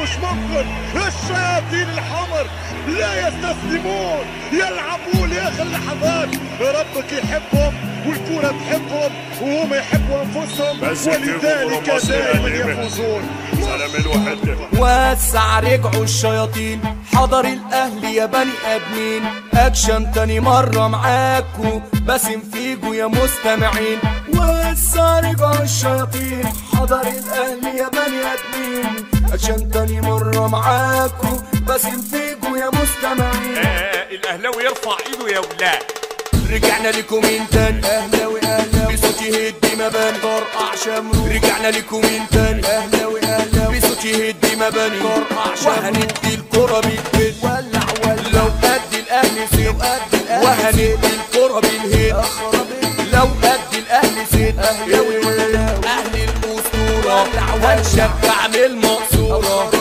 مش ممكن. الشياطين الحمر لا يستسلمون، يلعبون لاخر لحظات. ربك يحبهم والكرة تحبهم وهم يحبوا انفسهم، ولذلك دائما يفوزون. سلام الوحدة. وسع رجعوا الشياطين، حضر الاهل يا بني ادمين. اكشن تاني مرة معاكو، باسم فيجو يا مستمعين. وسع رجعوا الشياطين، حضر الاهل يا بني ادمين. اكشن تاني مرة معاكو، باسم فيجو يا مستمعين. الاهلاوي يرفع ايده يا ولاد. رجعنا لكم من تاني اهلاوي اهلاوي، بصوت يهد مباني طرقع شمرو. رجعنا لكم من تاني اهلاوي اهلاوي، بصوت يهد مباني طرقع شمرو. وهندي الكرة بالبيت ولع ولع، لو قد الاهلي زيد وهندي الكرة بالهيد. لو قد الاهلي زيد اهلاوي اهلي الاسطورة، هنشجع من المقصورة.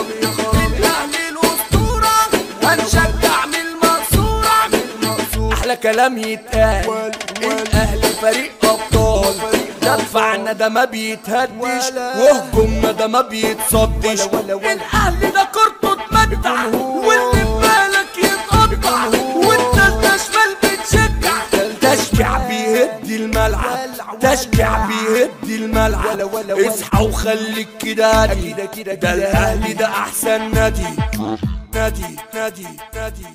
الاهلي الاسطورة هنشجع من المقصورة. احلى كلام يتقال، الاهلي فريق ابطال. دفعنا ده ما بيتهدش، وهجومنا ده ما بيتصدش. الاهلي ده كورته تمتع، واللي في بالك يتقطع. والناس ده شمال بتشجع، تشجيع بيهدي الملعب، تشجيع بيهدي الملعب. اصحى وخليك كده هادي، ده الاهلي ده احسن نادي. نادي نادي نادي.